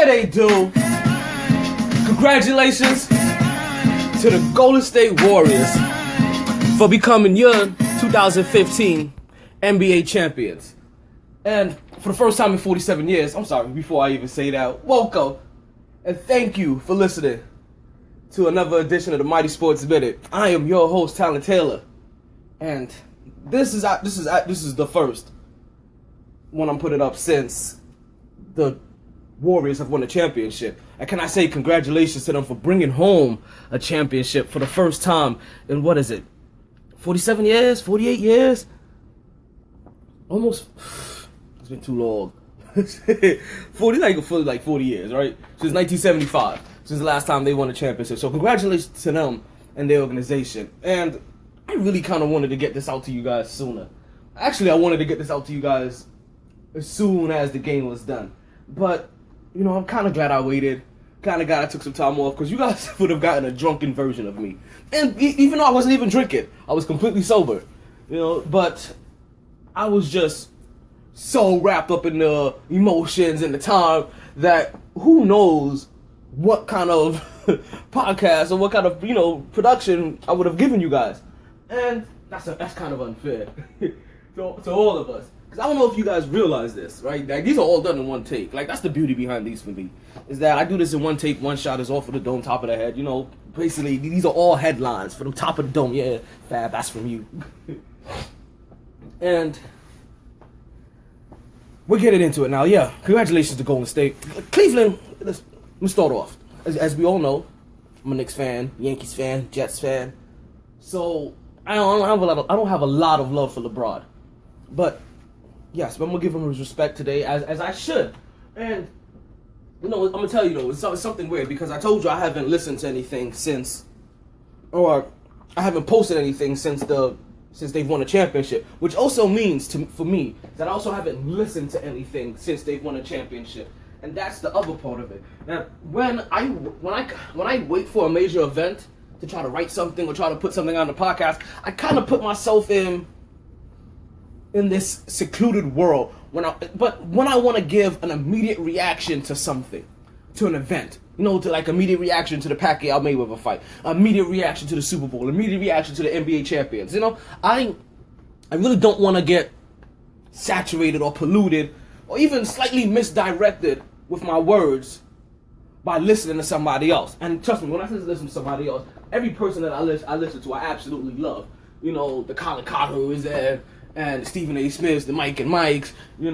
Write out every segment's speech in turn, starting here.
Yeah, they do. Congratulations to the Golden State Warriors for becoming your 2015 NBA champions. And for the first time in 47 years, I'm sorry, before I even say that, welcome and thank you for listening to another edition of the Mighty Sports Minute. I am your host, Talon Taylor, and this is the first one I'm putting up since the Warriors have won a championship. And can I say congratulations to them for bringing home a championship for the first time in, 47 years, 48 years? Almost. It's been too long. 40 years, right? Since 1975, since the last time they won a championship. So congratulations to them and their organization. And I really kind of wanted to get this out to you guys sooner. Actually, I wanted to get this out to you guys as soon as the game was done. But, you know, I'm kind of glad I waited. Kind of glad I took some time off, because you guys would have gotten a drunken version of me. And even though I wasn't even drinking, I was completely sober. You know, but I was just so wrapped up in the emotions and the time that who knows what kind of podcast or what kind of, production I would have given you guys. And that's kind of unfair to all of us. Because I don't know if you guys realize this, right? Like, these are all done in one take. Like, that's the beauty behind these for me. Is that I do this in one take, one shot is off of the dome, top of the head. You know, basically, these are all headlines for the top of the dome. Yeah, Fab, that's from you. And we're getting into it now. Yeah, congratulations to Golden State. Cleveland, let's start off. As we all know, I'm a Knicks fan, Yankees fan, Jets fan. So I don't have a lot of love for LeBron. But yes, I'm gonna give him his respect today, as I should. And I'm gonna tell you though, it's something weird, because I told you I haven't listened to anything since, or I haven't posted anything since they've won a championship, which also means for me that I also haven't listened to anything since they've won a championship, and that's the other part of it. Now, when I wait for a major event to try to write something or try to put something on the podcast, I kind of put myself in this secluded world but when I want to give an immediate reaction to something, to an event. To like immediate reaction to the Pacquiao Mayweather fight, immediate reaction to the Super Bowl, immediate reaction to the NBA champions. I really don't want to get saturated or polluted or even slightly misdirected with my words by listening to somebody else. And trust me, when I say listen to somebody else, every person that I listen to, I absolutely love. The Colin Cowherds and Stephen A. Smiths, the Mike and Mikes, the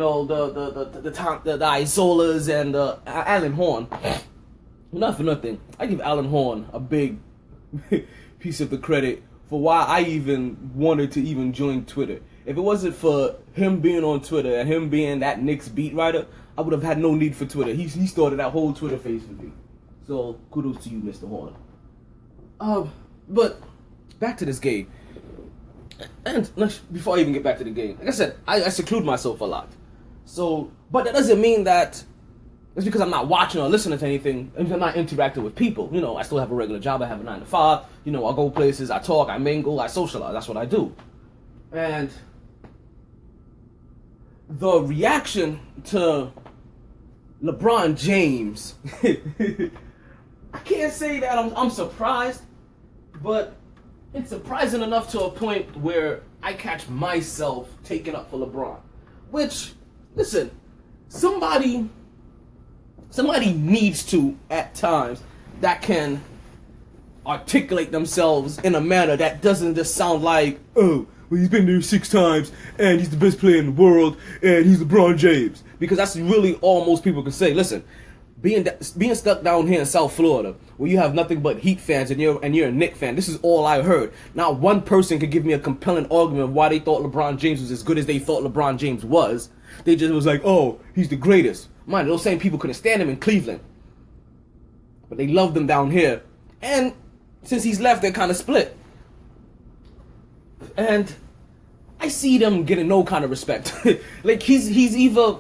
Isolas and Alan Horn. Not for nothing, I give Alan Horn a big piece of the credit for why I even wanted to even join Twitter. If it wasn't for him being on Twitter and him being that Knicks beat writer, I would have had no need for Twitter. He started that whole Twitter phase for me. So kudos to you, Mr. Horn. But back to this game. And before I even get back to the game, like I said, I seclude myself a lot. So, but that doesn't mean that it's because I'm not watching or listening to anything, and I'm not interacting with people. I still have a regular job. I have a 9 to 5. I go places, I talk, I mingle, I socialize. That's what I do. And the reaction to LeBron James, I can't say that I'm surprised, but it's surprising enough to a point where I catch myself taking up for LeBron. Which, listen, somebody needs to, at times, that can articulate themselves in a manner that doesn't just sound like, oh, well, he's been there 6 times, and he's the best player in the world, and he's LeBron James. Because that's really all most people can say. Listen, being stuck down here in South Florida, where you have nothing but Heat fans and you're a Knicks fan, this is all I heard. Not one person could give me a compelling argument of why they thought LeBron James was as good as they thought LeBron James was. They just was like, oh, he's the greatest. Mind, those same people couldn't stand him in Cleveland. But they loved him down here. And since he's left, they're kind of split. And I see them getting no kind of respect. Like, he's either...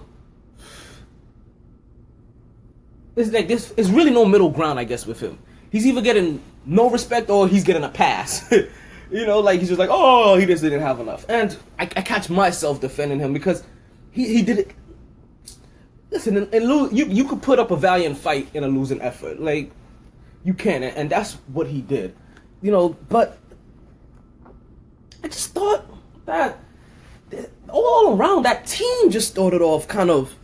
It's really no middle ground, I guess, with him. He's either getting no respect or he's getting a pass. He's just like, oh, he just didn't have enough. And I catch myself defending him because he did it. listen, you could put up a valiant fight in a losing effort. Like, you can, and that's what he did. But I just thought that all around that team just started off kind of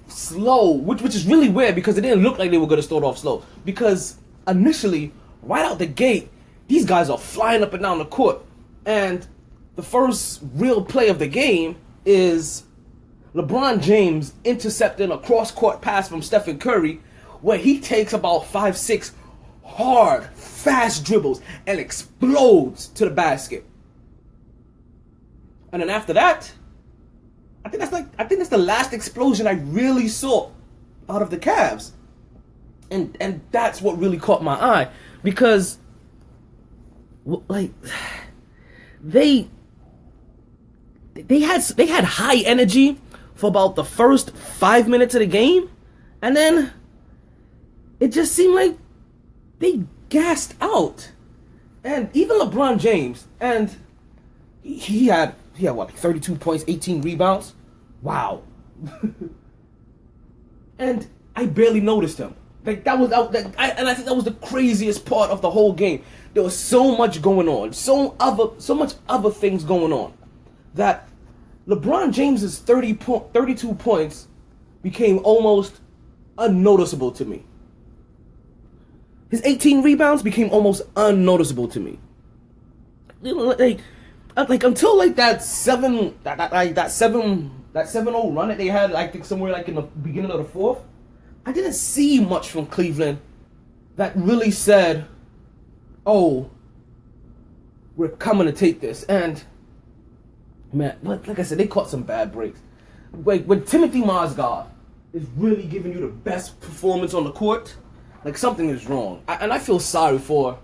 slow, which is really weird because it didn't look like they were going to start off slow. Because initially, right out the gate, these guys are flying up and down the court. And the first real play of the game is LeBron James intercepting a cross-court pass from Stephen Curry, where he takes about 5-6 hard, fast dribbles and explodes to the basket. And then after that, I think that's the last explosion I really saw out of the Cavs. And that's what really caught my eye, because like they had high energy for about the first 5 minutes of the game, and then it just seemed like they gassed out. And even LeBron James, and he had what, 32 points, 18 rebounds. Wow. And I barely noticed him. Like, and I think that was the craziest part of the whole game. There was so much going on, so much other things going on, that LeBron James's 32 points became almost unnoticeable to me. His 18 rebounds became almost unnoticeable to me. Like until like that 7-0 run that they had, I think somewhere like in the beginning of the fourth, I didn't see much from Cleveland that really said, "Oh, we're coming to take this." And man, like I said, they caught some bad breaks. When Timothy Mozgov is really giving you the best performance on the court, like, something is wrong. And I feel sorry for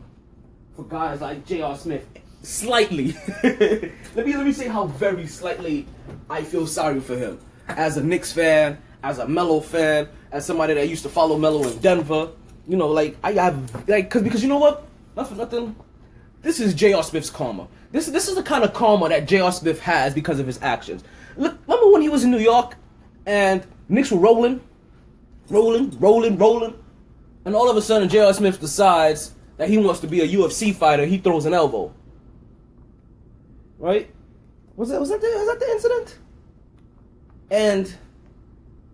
guys like J.R. Smith. Slightly. let me say how very slightly I feel sorry for him. As a Knicks fan, as a Melo fan, as somebody that used to follow Melo in Denver, because you know what? Not for nothing. This is J.R. Smith's karma. This is the kind of karma that J.R. Smith has because of his actions. Look, remember when he was in New York and Knicks were rolling, and all of a sudden J.R. Smith decides that he wants to be a UFC fighter. He throws an elbow. Right? Was that the incident? And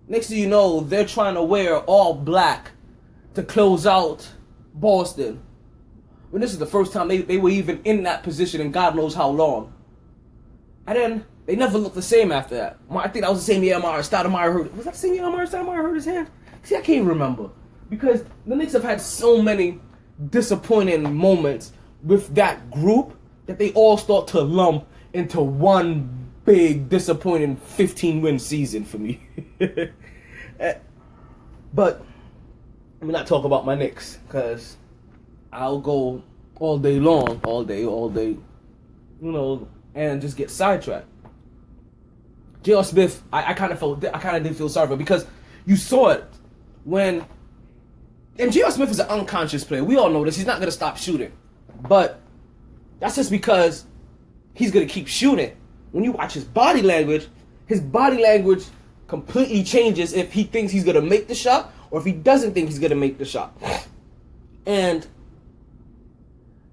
next thing you know, they're trying to wear all black to close out Boston. When this is the first time they were even in that position in God knows how long. And then they never looked the same after that. I think that was the same year Stoudemire hurt. Was that the same year Stoudemire hurt his hand? See, I can't even remember. Because the Knicks have had so many disappointing moments with that group that they all start to lump into one big disappointing 15-win season for me. But let me not talk about my Knicks, because I'll go all day long, all day, and just get sidetracked. J.R. Smith, I kind of did feel sorry for him, because you saw it when. And J.R. Smith is an unconscious player. We all know this. He's not going to stop shooting. But that's just because he's going to keep shooting. When you watch his body language completely changes if he thinks he's going to make the shot or if he doesn't think he's going to make the shot. And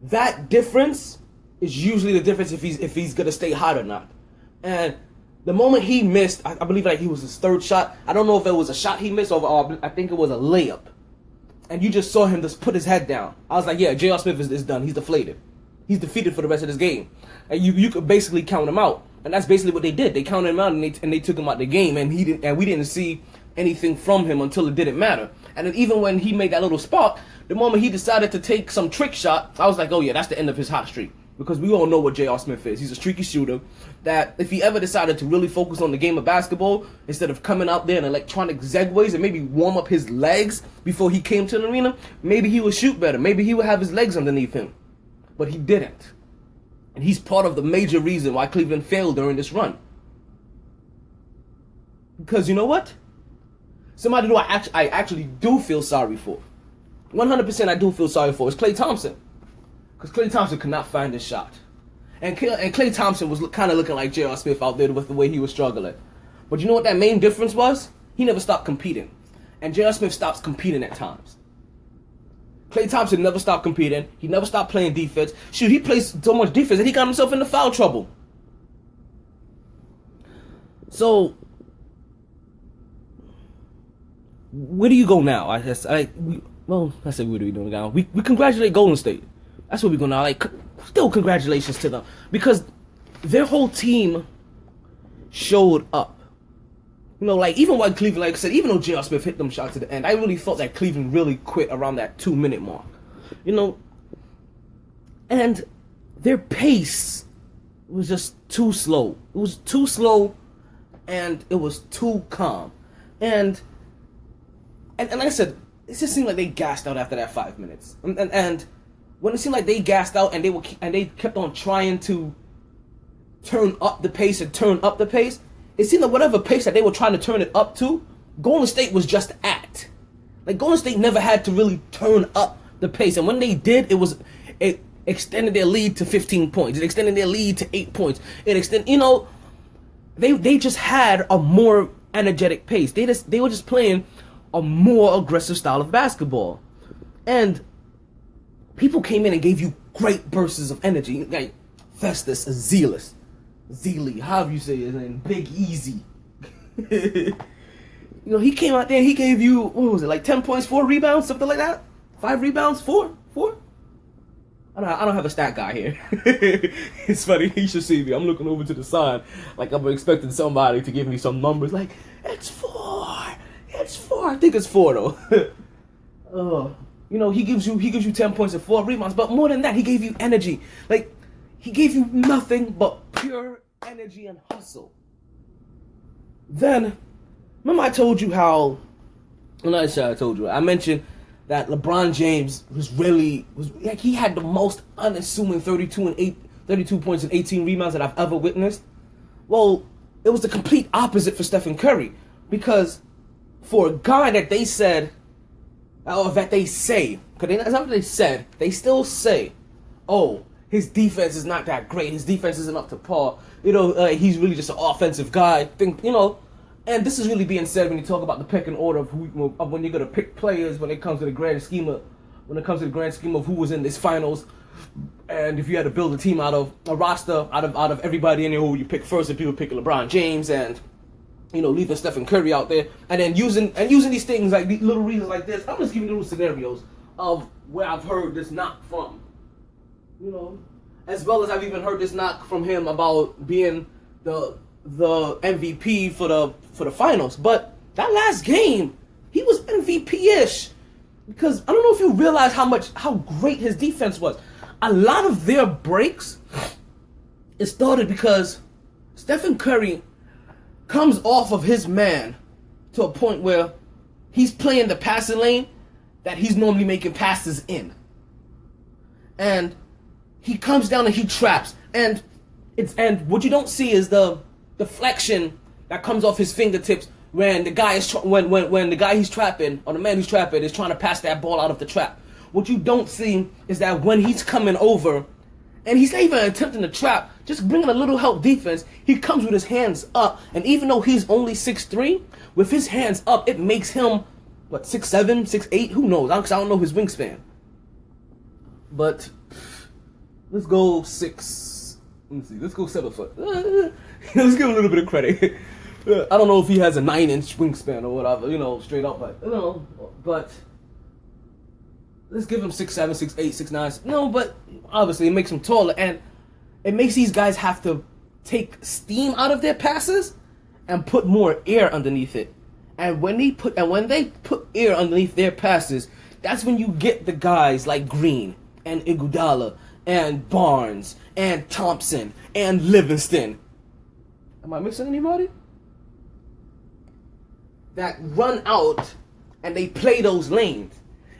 that difference is usually the difference if he's going to stay hot or not. And the moment he missed, I believe like he was his third shot. I don't know if it was a shot he missed or I think it was a layup. And you just saw him just put his head down. I was like, yeah, J.R. Smith is done. He's deflated. He's defeated for the rest of this game. And you could basically count him out. And that's basically what they did. They counted him out and they took him out the game. And we didn't see anything from him until it didn't matter. And then even when he made that little spark, the moment he decided to take some trick shot, I was like, oh yeah, that's the end of his hot streak. Because we all know what J.R. Smith is. He's a streaky shooter that if he ever decided to really focus on the game of basketball, instead of coming out there in electronic segways and maybe warm up his legs before he came to the arena, maybe he would shoot better. Maybe he would have his legs underneath him. But he didn't. And he's part of the major reason why Cleveland failed during this run. Because you know what? Somebody who I actually do feel sorry for. 100% I do feel sorry for is Klay Thompson. Because Klay Thompson could not find his shot. And Klay Thompson was kind of looking like J.R. Smith out there with the way he was struggling. But you know what that main difference was? He never stopped competing. And J.R. Smith stops competing at times. Klay Thompson never stopped competing. He never stopped playing defense. Shoot, he plays so much defense that he got himself into foul trouble. So, where do you go now? I said, where do we do now? We congratulate Golden State. That's where we go now. Like, still congratulations to them. Because their whole team showed up. You know, like, even while Cleveland, like I said, even though J.R. Smith hit them shots at the end, I really thought that Cleveland really quit around that 2-minute mark. You know, and their pace was just too slow. It was too slow, and it was too calm. And like I said, it just seemed like they gassed out after that 5 minutes. And when it seemed like they gassed out and they kept on trying to turn up the pace, it seemed like whatever pace that they were trying to turn it up to, Golden State was just at. Like, Golden State never had to really turn up the pace. And when they did, it extended their lead to 15 points. It extended their lead to 8 points. They just had a more energetic pace. They were just playing a more aggressive style of basketball. And people came in and gave you great bursts of energy. Like Festus, Zealy, however you say his name, Big Easy. He came out there and he gave you, what was it, like 10 points, 4 rebounds, something like that? 5 rebounds, 4? I don't have a stat guy here. It's funny, he should see me. I'm looking over to the side like I'm expecting somebody to give me some numbers like, it's 4. I think it's 4 though. He gives you 10 points and 4 rebounds, but more than that, he gave you energy. Like, he gave you nothing but pure energy and hustle. Then, remember I told you how, I mentioned that LeBron James he had the most unassuming 32 points and 18 rebounds that I've ever witnessed. Well, it was the complete opposite for Stephen Curry, because for a guy that they said, or that they say, because that's not what they said, they still say, oh, his defense is not that great. His defense isn't up to par. He's really just an offensive guy. And this is really being said when you talk about the pecking order of when you're gonna pick players when it comes to the grand scheme of who was in this finals, and if you had to build a team out of a roster out of everybody in there, who you pick first, and people pick LeBron James and leaving Stephen Curry out there, and then using these things like these little reasons like this. I'm just giving you little scenarios of where I've heard this knock from. As well as I've even heard this knock from him about being the MVP for the finals. But that last game, he was MVP-ish, because I don't know if you realize how great his defense was. A lot of their breaks, it started because Stephen Curry comes off of his man to a point where he's playing the passing lane that he's normally making passes in. And he comes down and he traps. And what you don't see is the deflection that comes off his fingertips when the guy is when the guy he's trapping, or the man who's trapping, is trying to pass that ball out of the trap. What you don't see is that when he's coming over, and he's not even attempting to trap, just bringing a little help defense, he comes with his hands up. And even though he's only 6'3", with his hands up, it makes him, 6'7", 6'8"? Who knows? Because I don't know his wingspan. But let's go 6. Let me see. Let's go 7 foot. Let's give him a little bit of credit. I don't know if he has a 9-inch wingspan or whatever, straight up, but let's give him 6'7", 6'8", 6'9". No, but obviously it makes him taller, and it makes these guys have to take steam out of their passes and put more air underneath it. And when they put air underneath their passes, that's when you get the guys like Green and Iguodala and Barnes and Thompson and Livingston. Am I missing anybody? That run out and they play those lanes.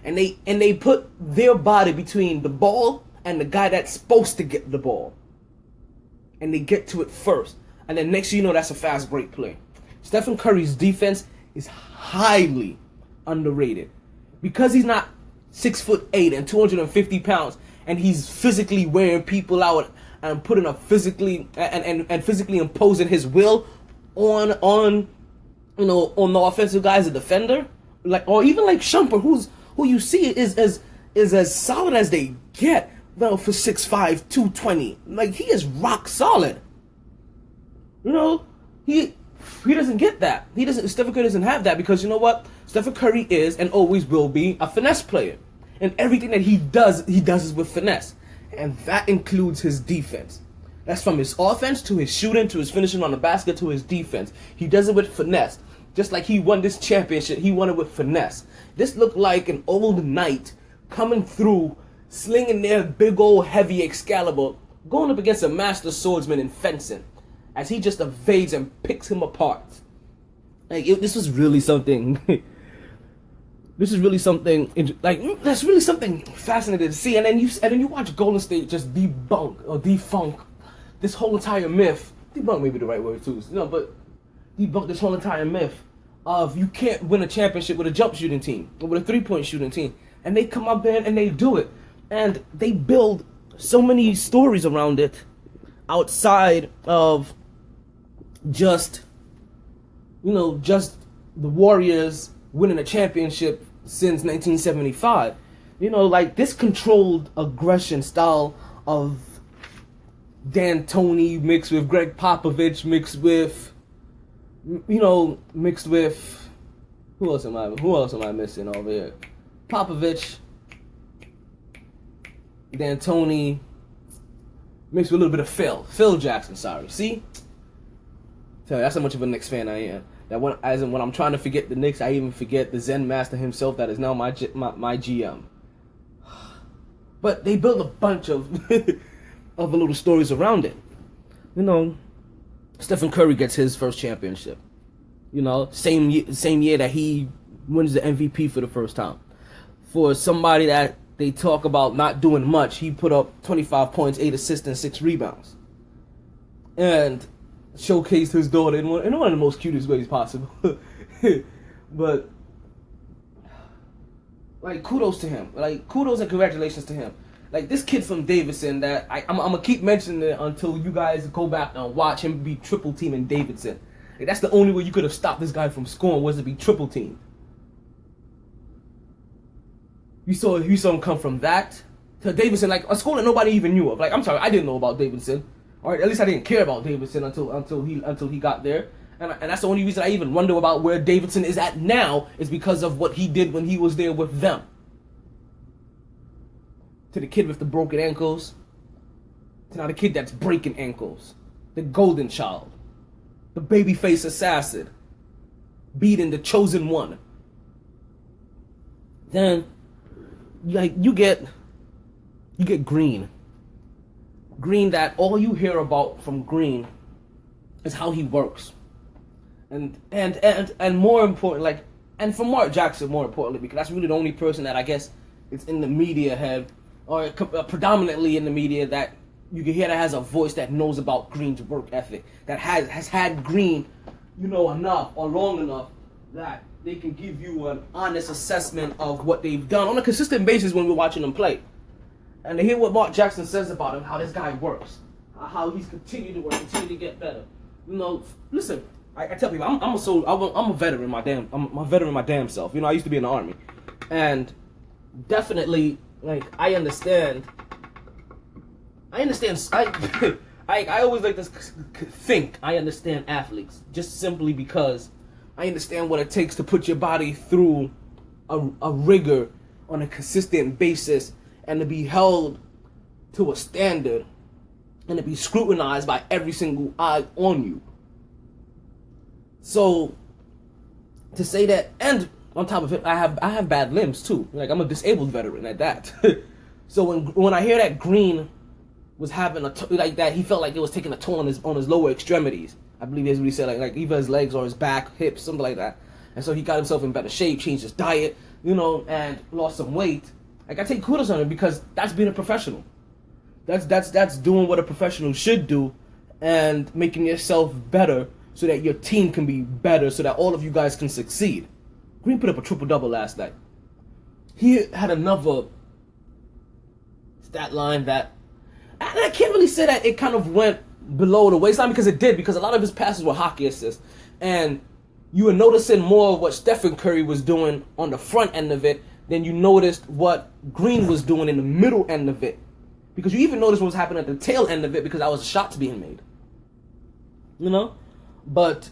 And they put their body between the ball and the guy that's supposed to get the ball. And they get to it first. And then next thing you know, that's a fast break play. Stephen Curry's defense is highly underrated. Because he's not 6'8" and 250 pounds, and he's physically wearing people out and putting a physically and physically imposing his will on on the offensive guy as a defender, like, or even like Shumpert, who you see is as solid as they get. Well, for 6'5", 220, like, he is rock solid. He doesn't get that. Stephen Curry doesn't have that, because you know what? Stephen Curry is and always will be a finesse player, and everything that he does is with finesse, and that includes his defense. That's from his offense to his shooting to his finishing on the basket to his defense. He does it with finesse. Just like he won this championship, he won it with finesse. This looked like an old knight coming through, slinging their big old heavy Excalibur, going up against a master swordsman in fencing, as he just evades and picks him apart. Like, this was really something. This is really something. Like, that's really something fascinating to see. And then you watch Golden State just defunk this whole entire myth. Debunk may be the right word too. But debunk this whole entire myth of you can't win a championship with a jump shooting team or with a 3-point shooting team. And they come up there and they do it. And they build so many stories around it outside of just the Warriors winning a championship since 1975. Like, this controlled aggression style of D'Antoni mixed with Greg Popovich mixed with who else am I missing over here? Popovich, D'Antoni, mixed with a little bit of Phil Jackson. Sorry, see, tell you, that's how much of a Knicks fan I am. That when I'm trying to forget the Knicks, I even forget the Zen master himself that is now my GM. But they built a bunch of of little stories around it. Stephen Curry gets his first championship. Same year that he wins the MVP for the first time. For somebody that they talk about not doing much, he put up 25 points, 8 assists, and 6 rebounds. And showcased his daughter in one of the most cutest ways possible. But, like, kudos to him. Like, kudos and congratulations to him. Like, this kid from Davidson that I'm going to keep mentioning it until you guys go back and watch him be triple teaming Davidson. Like, that's the only way you could have stopped this guy from scoring, was to be triple teamed. You saw him come from that to Davidson, like a school that nobody even knew of. Like, I'm sorry, I didn't know about Davidson. Or at least I didn't care about Davidson until he got there. And that's the only reason I even wonder about where Davidson is at now, is because of what he did when he was there with them. To the kid with the broken ankles, to now the kid that's breaking ankles, the golden child, the babyface assassin, beating the chosen one. Then, like, you get Green. Green, that all you hear about from Green is how he works. And more important, like, and for Mark Jackson, more importantly, because that's really the only person that I guess is in the media head, or predominantly in the media, that you can hear that has a voice that knows about Green's work ethic, that has had Green, enough or long enough that they can give you an honest assessment of what they've done on a consistent basis when we're watching them play. And to hear what Mark Jackson says about him, how this guy works, how he's continued to work, continue to get better. Listen, I tell people, I'm a veteran, I'm a veteran my damn self. I used to be in the Army, and definitely, like, I understand. I always like to think I understand athletes, just simply because I understand what it takes to put your body through a rigor on a consistent basis, and to be held to a standard, and to be scrutinized by every single eye on you. So, to say that, and on top of it, I have bad limbs too. Like, I'm a disabled veteran at that. So when I hear that Green was having like that, he felt like it was taking a toll on his lower extremities. I believe that's what he said, like either his legs or his back, hips, something like that. And so he got himself in better shape, changed his diet, and lost some weight. Like, I take kudos on him, because that's being a professional. That's doing what a professional should do, and making yourself better so that your team can be better, so that all of you guys can succeed. Green put up a triple-double last night. He had another stat line that, and I can't really say that it kind of went below the waistline, because it did, because a lot of his passes were hockey assists. And you were noticing more of what Stephen Curry was doing on the front end of it than you noticed what Green was doing in the middle end of it. Because you even noticed what was happening at the tail end of it, because that was shots being made. You know? But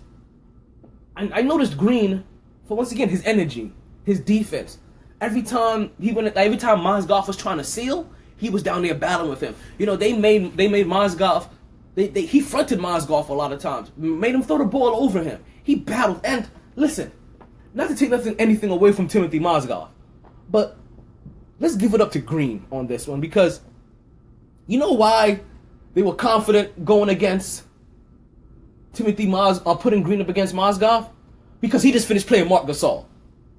I noticed Green, for once again, his energy, his defense. Every time Mozgov was trying to seal, he was down there battling with him. You know, they made Mozgov, he fronted Mozgov a lot of times, made him throw the ball over him. He battled, and listen, not to take anything away from Timothy Mozgov, but let's give it up to Green on this one, because you know why they were confident going against Timothy Mozgov, putting Green up against Mozgov? Because he just finished playing Marc Gasol.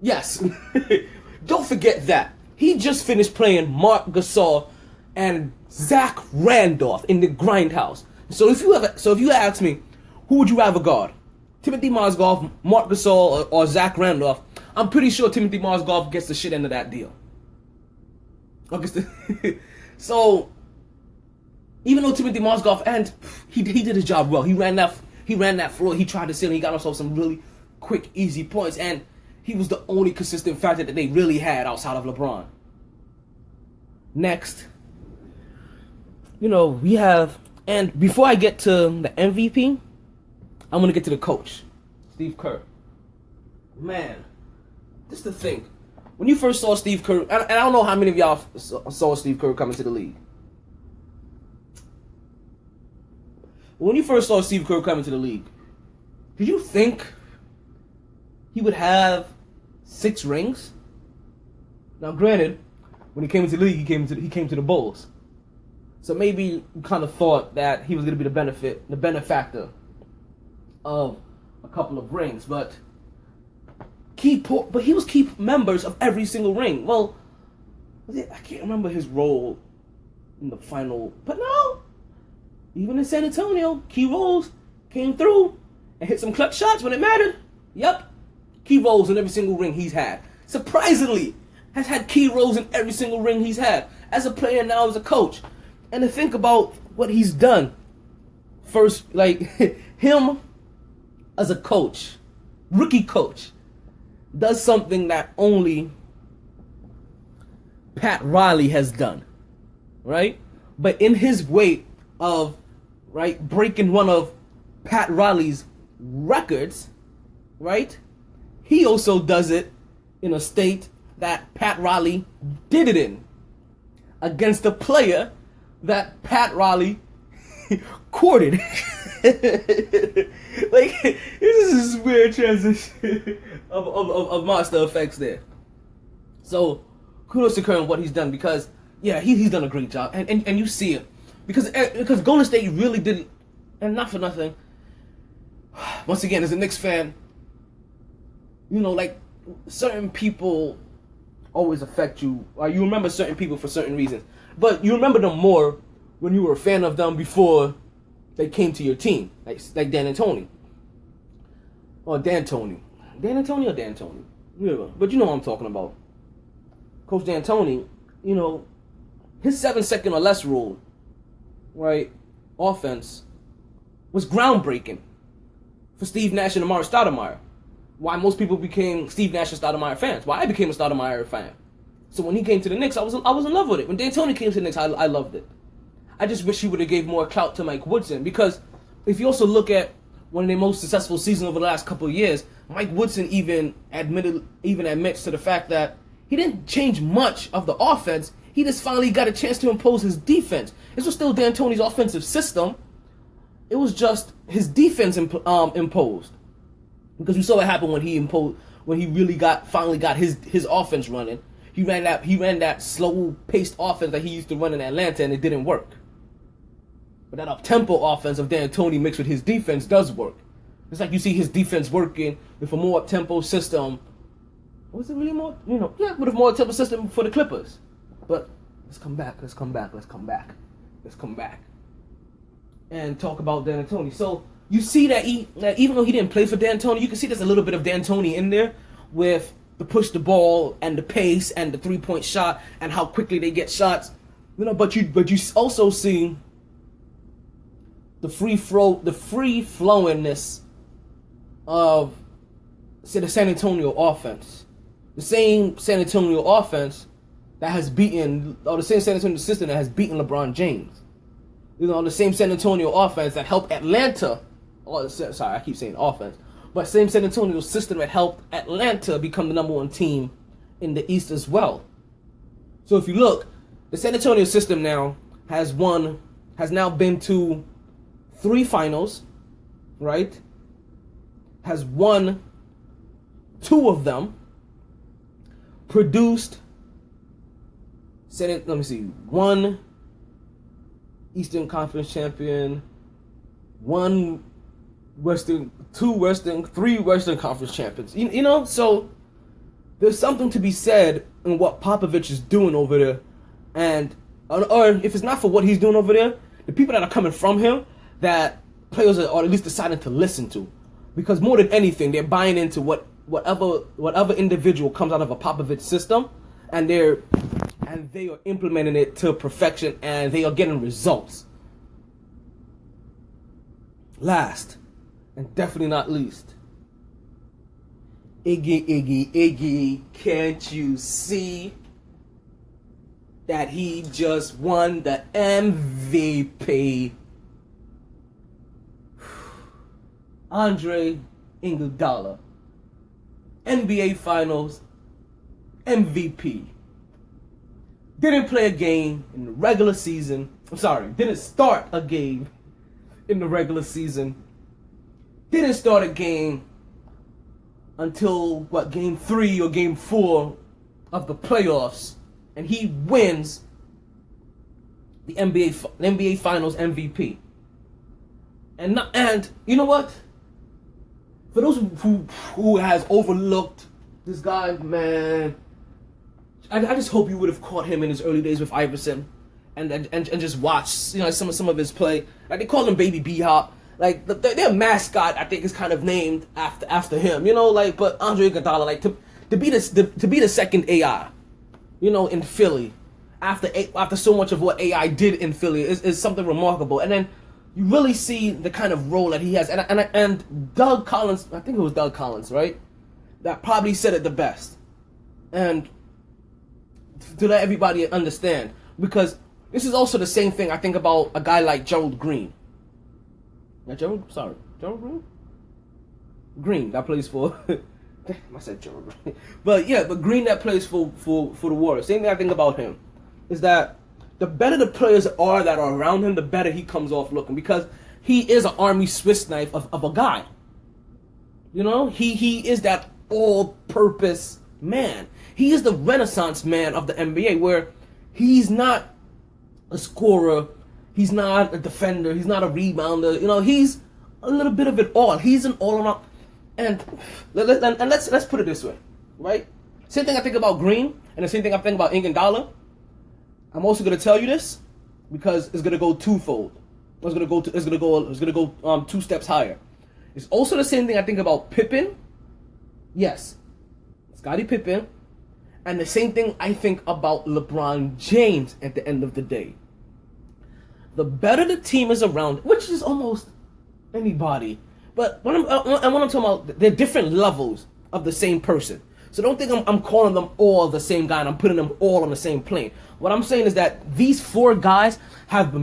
Yes. Don't forget that. He just finished playing Marc Gasol and Zach Randolph in the Grindhouse. So if you ask me, who would you rather guard? Timothy Mozgov, Marc Gasol, or Zach Randolph? I'm pretty sure Timothy Mozgov gets the shit end of that deal. So even though Timothy Mozgov, and he did his job well. He ran that floor. He tried to seal. He got himself some really quick, easy points, and he was the only consistent factor that they really had outside of LeBron. Next, you know, we have, and before I get to the MVP, I'm going to get to the coach, Steve Kerr. Man, this is the thing. When you first saw Steve Kerr, and I don't know how many of y'all saw Steve Kerr come into the league. When you first saw Steve Kerr come into the league, did you think he would have 6 rings? Now, granted, when he came into the league, he came to the Bulls. So maybe you kind of thought that he was going to be the benefactor of a couple of rings, but he was key members of every single ring. Well, I can't remember his role in the final, but no. Even in San Antonio, key roles came through and hit some clutch shots when it mattered. Yep. Key roles in every single ring he's had. Surprisingly, has had key roles in every single ring he's had. As a player, now as a coach. And to think about what he's done. First, like, him as a coach, rookie coach, does something that only Pat Riley has done. Right? But in his way of, right, breaking one of Pat Riley's records, right? He also does it in a state that Pat Riley did it in, against a player that Pat Riley courted. Like, this is this weird transition of monster effects there. So, kudos to Kerr and what he's done, because, yeah, he's done a great job, and you see it. Because Golden State really did, and not for nothing, once again, as a Knicks fan, you know, like, certain people always affect you. You remember certain people for certain reasons. But you remember them more when you were a fan of them before they came to your team. Like D'Antoni. Or D'Antoni. D'Antoni or D'Antoni? Yeah, but you know what I'm talking about. Coach D'Antoni, you know, his 7-second or less rule, right, offense, was groundbreaking for Steve Nash and Amar'e Stoudemire. Why most people became Steve Nash and Stoudemire fans. Why I became a Stoudemire fan. So when he came to the Knicks, I was in love with it. When D'Antoni came to the Knicks, I loved it. I just wish he would have gave more clout to Mike Woodson, because if you also look at one of their most successful seasons over the last couple of years, Mike Woodson even admits to the fact that he didn't change much of the offense. He just finally got a chance to impose his defense. This was still D'Antoni's offensive system. It was just his defense imposed. Because we saw what happened when he really finally got his offense running. He ran that slow-paced offense that he used to run in Atlanta, and it didn't work. But that up-tempo offense of D'Antoni mixed with his defense does work. It's like you see his defense working with a more up-tempo system. Was it really more? You know, yeah, with a more up-tempo system for the Clippers. But let's come back. And talk about D'Antoni. So you see that even though he didn't play for D'Antoni, you can see there's a little bit of D'Antoni in there with the push the ball and the pace and the 3-point shot and how quickly they get shots. You know, but you also see the free flowingness of, say, the San Antonio offense. The same San Antonio offense that has beaten, or the same San Antonio system that has beaten LeBron James. You know, the same San Antonio offense that helped Atlanta, sorry, I keep saying offense, but same San Antonio system that helped Atlanta become the number one team in the East as well. So if you look, the San Antonio system now has now been to 3 finals, right? Has won 2 of them, produced, let me see, 1 Eastern Conference champion, 3 Western Conference champions. You know, so there's something to be said in what Popovich is doing over there, and or if it's not for what he's doing over there, the people that are coming from him, that players are at least deciding to listen to, because more than anything, they're buying into whatever individual comes out of a Popovich system, and they are implementing it to perfection, and they are getting results. Last, and definitely not least, Iggy, can't you see that he just won the MVP? Andre Iguodala, NBA Finals MVP. Didn't play a game in the regular season. Didn't start a game in the regular season. Didn't start a game until, game 3 or game 4 of the playoffs. And he wins the NBA Finals MVP. And you know what? For those who has overlooked this guy, man, I just hope you would have caught him in his early days with Iverson, and just watched, some of his play. Like, they call him Baby B-Hop. Like, their mascot, I think, is kind of named after him. But Andre Iguodala, like, to be the second AI, in Philly, after so much of what AI did in Philly is something remarkable. And then you really see the kind of role that he has. And Doug Collins, I think it was Doug Collins, right? That probably said it the best. And to let everybody understand, because this is also the same thing I think about a guy like Gerald Green. Gerald Green? Green, that plays for... Damn, I said Gerald Green. But Green that plays for the Warriors. Same thing I think about him is that the better the players are that are around him, the better he comes off looking, because he is an army Swiss knife of a guy. He is that all-purpose man. He is the Renaissance man of the NBA, where he's not a scorer, he's not a defender, he's not a rebounder. He's a little bit of it all. He's an all-around. And let's put it this way, right? Same thing I think about Green, and the same thing I think about Iguodala. I'm also gonna tell you this because it's gonna go twofold. It's gonna go 2 steps higher. It's also the same thing I think about Pippen. Yes, Scottie Pippen. And the same thing I think about LeBron James at the end of the day. The better the team is around, which is almost anybody. But when I'm talking about, they're different levels of the same person. So don't think I'm calling them all the same guy and I'm putting them all on the same plane. What I'm saying is that these 4 guys have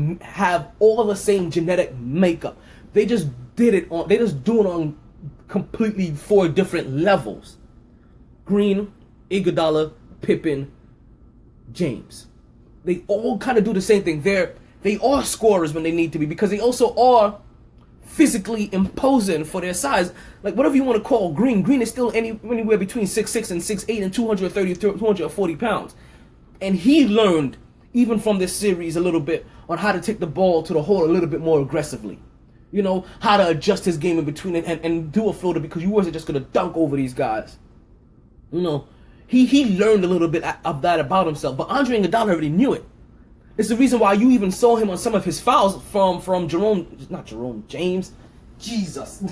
all the same genetic makeup. They just do it on completely 4 different levels. Green, Iguodala, Pippen, James. They all kind of do the same thing. They are scorers when they need to be, because they also are physically imposing for their size. Like, whatever you want to call Green. Green is still anywhere between 6'6" and 6'8" and 240 pounds. And he learned, even from this series, a little bit on how to take the ball to the hole a little bit more aggressively. How to adjust his game in between and do a floater, because you wasn't just going to dunk over these guys. He learned a little bit of that about himself. But Andre Iguodala already knew it. It's the reason why you even saw him on some of his fouls from James. Jesus.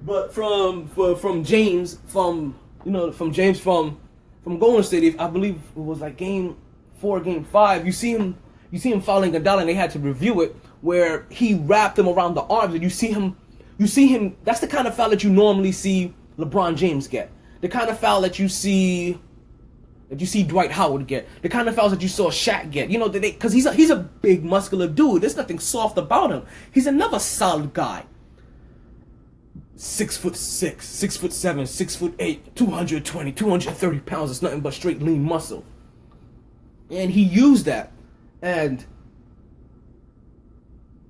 But from James, from Golden State, I believe it was like game 4, game 5, you see him You see him fouling Iguodala, and they had to review it, where he wrapped him around the arms, and you see him. That's the kind of foul that you normally see LeBron James get. The kind of foul that you see Dwight Howard get. The kind of fouls that you saw Shaq get. You know, because he's a big muscular dude. There's nothing soft about him. He's another solid guy. 6'6", 6'7", 6'8", 220, 230 pounds. It's nothing but straight lean muscle. And he used that, and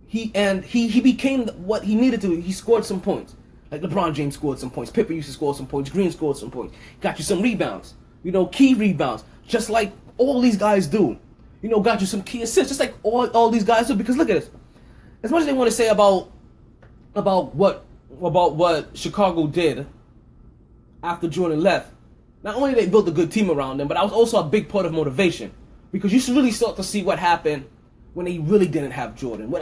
he became what he needed to. He scored some points. Like LeBron James scored some points. Pippen used to score some points. Green scored some points. Got you some rebounds. You know, key rebounds. Just like all these guys do. You know, got you some key assists. Just like all these guys do. Because look at this. As much as they want to say about what Chicago did after Jordan left, not only they built a good team around them, but that was also a big part of motivation. Because you should really start to see what happened when they really didn't have Jordan. When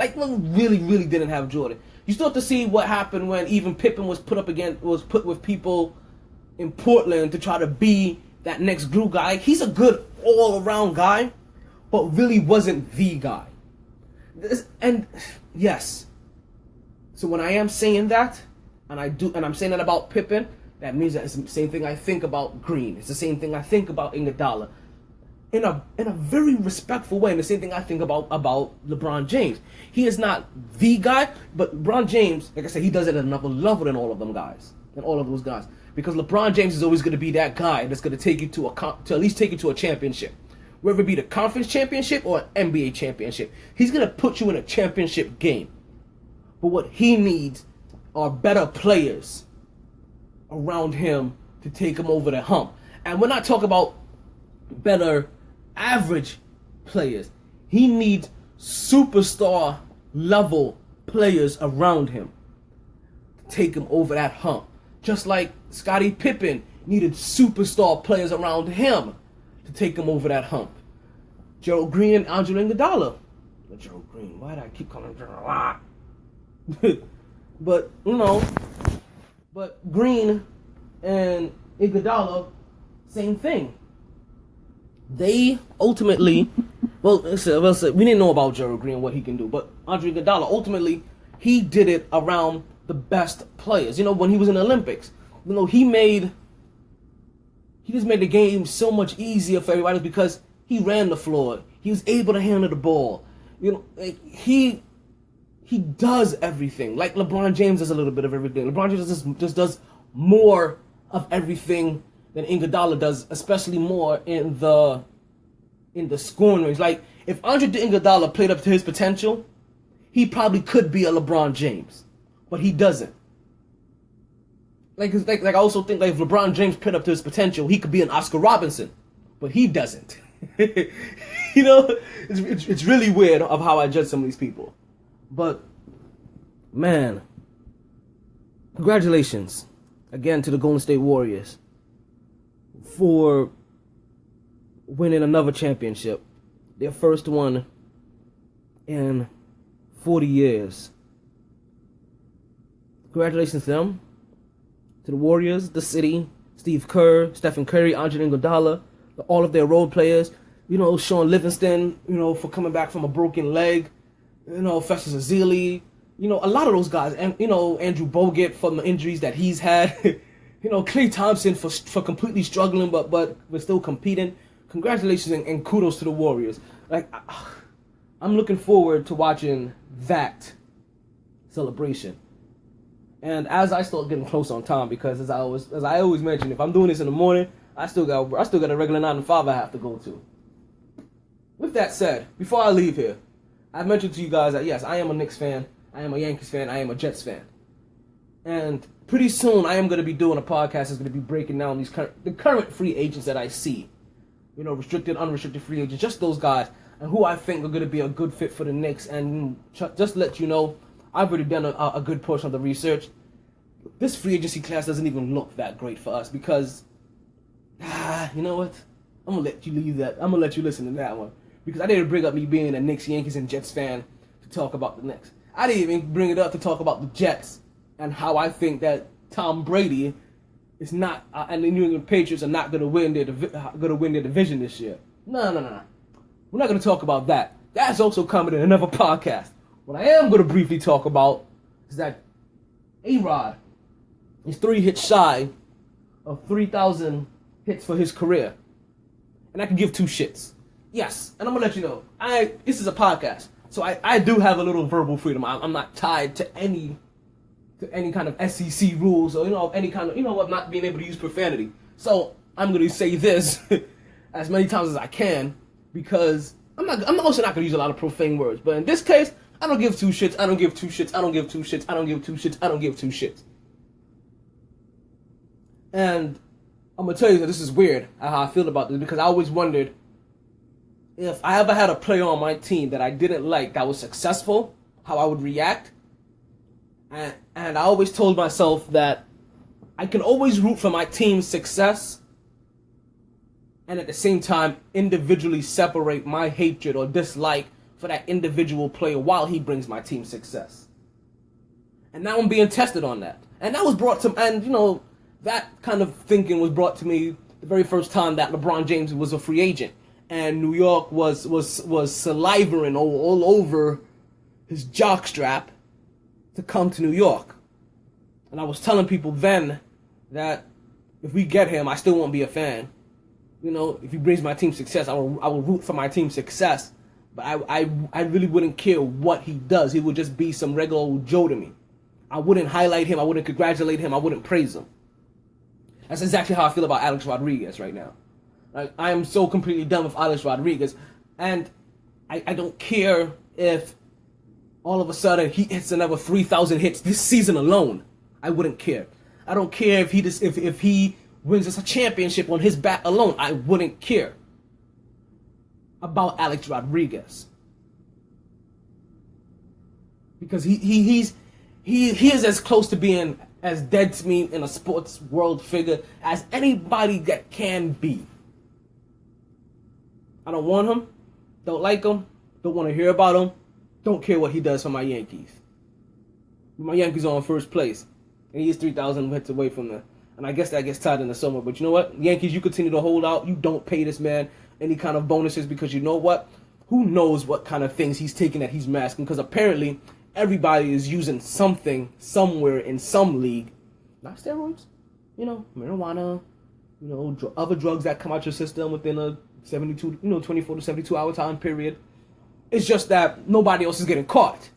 really didn't have Jordan. You start to see what happened when even Pippen was put with people in Portland to try to be that next glue guy. He's a good all-around guy, but really wasn't the guy. And yes. So when I am saying that, and I'm saying that about Pippen, that means that it's the same thing I think about Green. It's the same thing I think about Iguodala. In a very respectful way, and the same thing I think about LeBron James. He is not the guy, but LeBron James, like I said, he does it at another level than all of them guys, than all of those guys. Because LeBron James is always going to be that guy that's going to take you to at least take you to a championship, whether it be the conference championship or an NBA championship. He's going to put you in a championship game. But what he needs are better players around him to take him over the hump. And we're not talking about better average players. He needs superstar level players around him to take him over that hump. Just like Scottie Pippen needed superstar players around him to take him over that hump. Gerald Green and Andre Iguodala. Gerald Green, why did I keep calling him Gerald? But Green and Iguodala, same thing. They ultimately, we didn't know about Gerald Green, what he can do, but Andre Iguodala, ultimately, he did it around the best players. You know, when he was in the Olympics, you know, he just made the game so much easier for everybody because he ran the floor. He was able to handle the ball. You know, he does everything. Like LeBron James does a little bit of everything. LeBron James just does more of everything than Iguodala does, especially more in the scoring range. Like, if Andre Iguodala played up to his potential, he probably could be a LeBron James, but he doesn't. Like I also think, like, if LeBron James played up to his potential, he could be an Oscar Robertson, but he doesn't. You know, it's really weird of how I judge some of these people. But man, congratulations again to the Golden State Warriors for winning another championship, their first one in 40 years. Congratulations to them, to the Warriors, the city, Steve Kerr, Stephen Curry, Andre Iguodala, all of their role players. You know, Sean Livingston, you know, for coming back from a broken leg. You know, Festus Ezeli. You know, a lot of those guys. And, you know, Andrew Bogut from the injuries that he's had. You know, Klay Thompson for completely struggling, but we're still competing. Congratulations and kudos to the Warriors. Like, I'm looking forward to watching that celebration. And as I start getting close on time, because as I always mention, if I'm doing this in the morning, I still got a regular 9 to 5 I have to go to. With that said, before I leave here, I mentioned to you guys that yes, I am a Knicks fan, I am a Yankees fan, I am a Jets fan. And pretty soon I am going to be doing a podcast that's going to be breaking down the current free agents that I see. You know, restricted, unrestricted free agents, just those guys, and who I think are going to be a good fit for the Knicks. And just to let you know, I've already done a good portion of the research. This free agency class doesn't even look that great for us because, you know what? I'm going to let you leave that. I'm going to let you listen to that one. Because I didn't bring up me being a Knicks, Yankees, and Jets fan to talk about the Knicks. I didn't even bring it up to talk about the Jets and how I think that Tom Brady is not, and the New England Patriots are not going to win their division this year. No. We're not going to talk about that. that's also coming in another podcast. What I am going to briefly talk about is that A-Rod is 3 hits shy of 3,000 hits for his career. And I can give 2 shits. Yes, and I'm going to let you know, this is a podcast, so I do have a little verbal freedom. I'm not tied to any kind of SEC rules or, any kind of, not being able to use profanity. So I'm going to say this as many times as I can because I'm also not going to use a lot of profane words. But in this case, I don't give 2 shits, I don't give 2 shits, I don't give 2 shits, I don't give 2 shits, I don't give 2 shits. And I'm going to tell you that this is weird how I feel about this because I always wondered if I ever had a player on my team that I didn't like that was successful, how I would react. And I always told myself that I can always root for my team's success and at the same time individually separate my hatred or dislike for that individual player while he brings my team success. And now I'm being tested on that. And that was brought to, and that kind of thinking was brought to me the very first time that LeBron James was a free agent. And New York was salivating all over his jockstrap to come to New York. And I was telling people then that if we get him, I still won't be a fan. If he brings my team success, I will root for my team's success. But I really wouldn't care what he does. He would just be some regular old Joe to me. I wouldn't highlight him. I wouldn't congratulate him. I wouldn't praise him. That's exactly how I feel about Alex Rodriguez right now. Like, I am so completely done with Alex Rodriguez. And I don't care if all of a sudden he hits another 3,000 hits this season alone. I wouldn't care. I don't care if he wins us a championship on his bat alone. I wouldn't care about Alex Rodriguez. Because he is as close to being as dead to me in a sports world figure as anybody that can be. I don't want him, don't like him, don't want to hear about him, don't care what he does for my Yankees. My Yankees are in first place, and he is 3,000 hits away from them. And I guess that gets tied in the summer. But you know what? Yankees, you continue to hold out. You don't pay this man any kind of bonuses because you know what? Who knows what kind of things he's taking that he's masking? Because apparently everybody is using something somewhere in some league. Not steroids. Marijuana. Other drugs that come out your system within a 24 to 72 hour time period. It's just that nobody else is getting caught.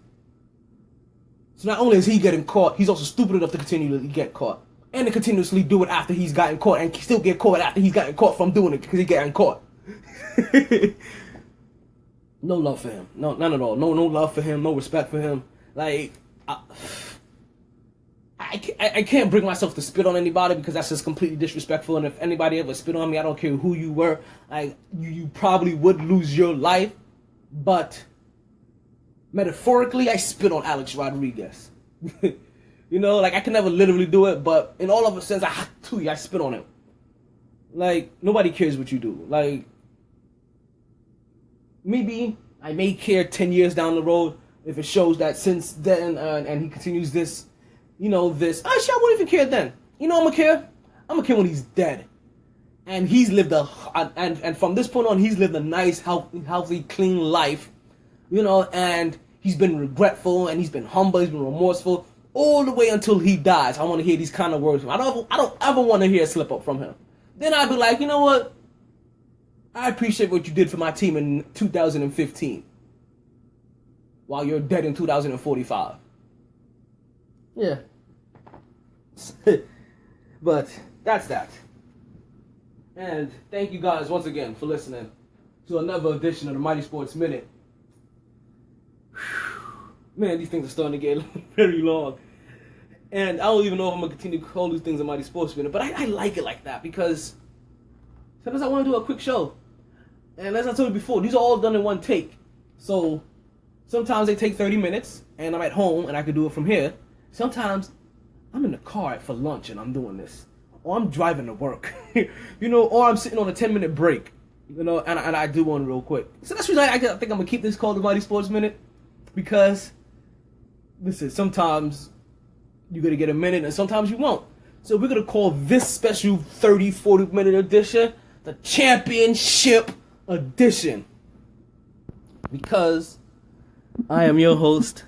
So not only is he getting caught, he's also stupid enough to continually get caught. And to continuously do it after he's gotten caught and still get caught after he's gotten caught from doing it because he's getting caught. No love for him. No, none at all. No love for him. No respect for him. Like, I can't bring myself to spit on anybody because that's just completely disrespectful. And if anybody ever spit on me, I don't care who you were. Like, you probably would lose your life. But metaphorically, I spit on Alex Rodriguez. I can never literally do it, but in all of a sense, I spit on him. Like, nobody cares what you do. Like, maybe I may care 10 years down the road if it shows that since then, and he continues this, this. Actually, I wouldn't even care then. I'm gonna care? I'm gonna care when he's dead. And he's lived and from this point on, he's lived a nice, healthy, clean life. And he's been regretful, and he's been humble, he's been remorseful, all the way until he dies. I want to hear these kind of words from him. I don't ever want to hear a slip up from him. Then I'd be like, you know what? I appreciate what you did for my team in 2015. While you're dead in 2045. Yeah. But that's that. And thank you guys once again for listening to another edition of the Mighty Sports Minute. Man, these things are starting to get very long. And I don't even know if I'm going to continue to call these things a Mighty Sports Minute, but I like it like that because sometimes I want to do a quick show. And as I told you before, these are all done in one take. So sometimes they take 30 minutes and I'm at home and I can do it from here. Sometimes I'm in the car for lunch and I'm doing this. Or I'm driving to work. Or I'm sitting on a 10-minute break. And I do one real quick. So that's the reason I think I'm going to keep this called the Mighty Sports Minute. Because, listen, sometimes you're going to get a minute and sometimes you won't. So we're going to call this special 30, 40-minute edition the Championship Edition. because I am your host,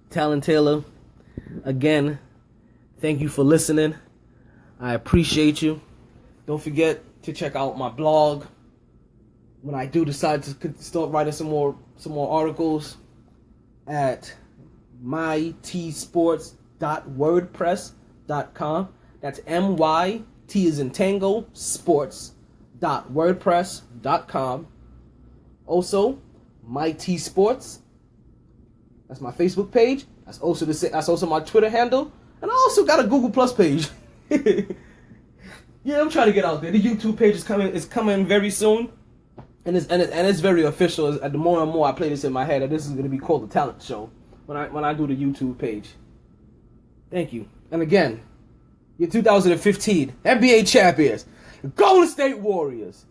Talon Taylor. Again, thank you for listening. I appreciate you. Don't forget to check out my blog when I do decide to start writing some more articles at mytsports.wordpress.com. That's MYT as in Tango sports.wordpress.com. Also, My T Sports. That's my Facebook page. That's also my Twitter handle, and I also got a Google Plus page. Yeah, I'm trying to get out there. The YouTube page is coming very soon, and it's very official. The more and more I play this in my head, that this is going to be called the Talent Show when I do the YouTube page. Thank you, and again, your 2015 NBA champions, the Golden State Warriors.